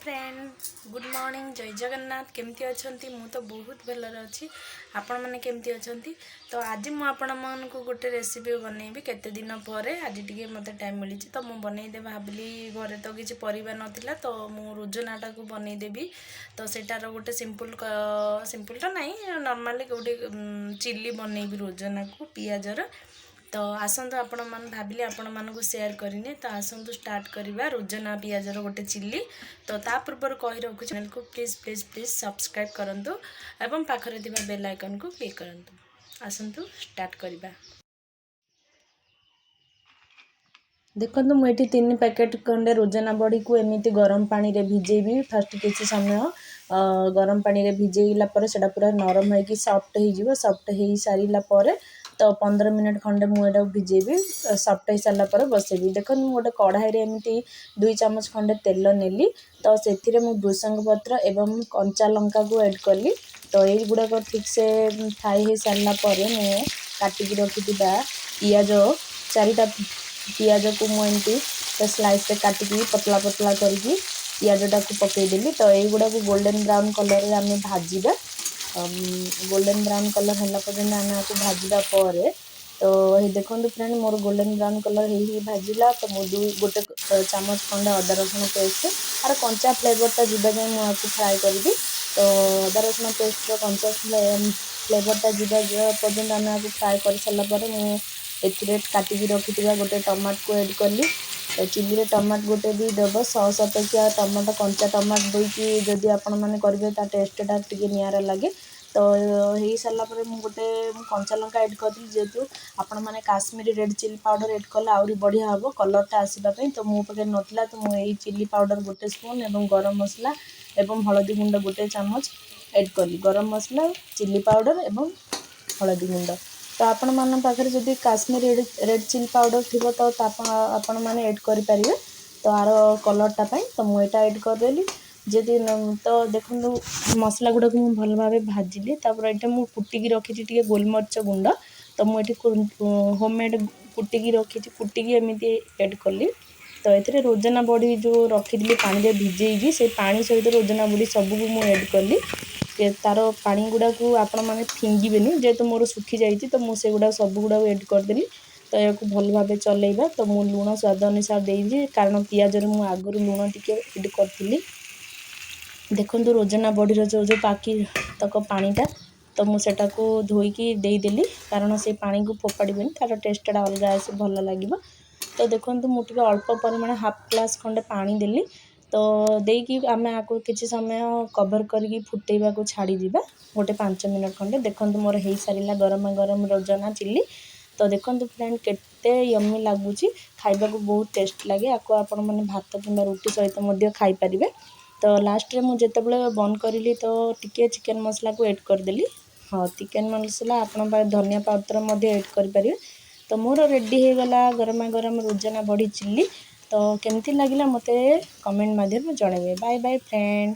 Friend good morning जय जगन्नाथ केमती अच्छी मु तो बहुत भलर अच्छी आपण मैंने केमती अच्छी तो आज मुझे आपण को गोटे रेसिपी बनैबी केते दिन पर आज टी मत टाइम मिली तो मुझे बनईदे भाविली घरे तो किसी परिवार नाला तो मु रोजनाटा को बनईदेवी तो सेटार गोटे सिंपल तो नहीं नॉर्मली गोटे चिल्ली बनईबी रोजना को पियाजर तो आसतु आपण मान भाविले आपण मानक सेयार करने तो आसतु स्टार्ट करवा रोजना पियाजर गोटे चिल्ली तो ता पूर्व कही रखु चैनल को प्लीज प्लीज प्लीज सब्सक्राइब करंतु एवं पाखरे थिबा बेल आइकन को क्लिक करंतु आसतु स्टार्ट करवा। देखो मुझे 3 पैकेट खंडे रोजना बड़ी को एमती गरम पानी रे भिजेबी फास्ट किसी समय गरम पानी रे भिजेला पर सेटा पूरा नरम होगी सॉफ्ट हो सारा पर तो 15 मिनट खंडे मुझे भिजेबी सॉफ्ट हो सारा पर बसेबी। देखो गोटे कढ़ाई रे एमती 2 चामच खंडे तेल नेली तो से भृषंग पत्र एवं कंचा लंका को ऐड कली तो ये गुड़ाक ठीक से फ्राई हो सारा पर मुझे काटिकी रखी पियाज 4टा पियाज को मुझे स्लाइस से काटिकी पतला पतला करके पियाजटा को पकईदेली तो युड़ा को गोल्डन ब्राउन कलर रे आम भाजवा गोल्डन ब्राउन कलर है पर्यटन आम आपको भाजवा पर तो ये देखो फ्रेंड मोर गोल्डन ब्राउन कलर हो भाजला तो मुझे गोटे चामच खंडे अदा रसुण पेस्ट आर कंचा फ्लेवरटा जाए मुझे फ्राए करी तो अदा रसुण पेस्ट कंचा फ्लेवरटा जाए पर्यटन आम आपको फ्राए कर सारापर मुझे काटिकी रखी गोटे टमाट को ऐड कली तो चिल्ली टमाट गोटे भी देव सॉस अपेक्षा टमाटो कंचा टमाट देकी जदि आपण मैंने करेंगे टेस्टा टी निरा लगे तो हो सारापर मुझे कंचा लंका ऐड करी जेहेतु आपण मैंने Kashmiri red chilli powder add कले आहरी बढ़िया हम कलरटा आसवाई तो मो पाखे नथिला तो मुझे चिली पाउडर गोटे स्पून एवं गरम मसला एवं हलदी गुंड गोटे चामच ऐड कली गरम मसला चिली पाउडर एवं हलदी गुंड तो आपण मान पाखे जदि काश्मीरी रेड चिली पाउडर थी तो आपण मैंने ऐड करें तो आर कलरटा तो मुझे ऐड करदेली जदि तो देखो मसला गुड़ाक मुझे भल भाव भाजिली ये मुझे कुटिकी रखी गोलमरीच गुंड तो मुझे होममेड कुटिकी रखी कुटिकी एमती ऐड कली तो ये रोजना बड़ी जो रखी पानी भिजेगी से पानी सहित रोजना बड़ी सबू मुझे ऐड कली तार पानी गुड़ा को आपण मैंने फिंगेनि जेहेतु मोर सुखी जाइए तो मुझे गुड़ा सब गुड़ा ऐड करदेली तो या भल भाव चलेगा तो मु लुण स्वाद अनुसार देजी कारण पियाजर मु आगुरी लुण टी ऐड करी देखो रोजना बड़ीर जो जो बाकी तक पानीटा तो मुझे धोईकी देदेली कारण से पानी को फोपाड़बे तार टेस्टा अलग आसे भल लगे तो देखो मुझे अल्प परिमाण हाफ ग्लास खंडे पानी देली तो देकी आम आपको किसी समय कवर करके फुटेबा को छाड़ी दिबा गोटे 5 मिनट खंडे देखो मोर हो सारा गरम गरम रोजना चिल्ली तो देखो फ्रेंड केते यम्मी लगुच खाइबा को बहुत टेस्ट लगे आपको आपण मैंने भात कि रुटी सहित खाई पारे तो लास्ट रे मुझे बंद करी तो टिके चिकेन मसला को ऐड करदेली हाँ चिकेन मसला आपण धनिया पत्र ऐड करें तो मोर रेडी हो गला गरमा गरम रोजना बड़ी चिल्ली तो केमती लगिला मते कमेंट माध्यम जनइबे बाय बाय फ्रेंड।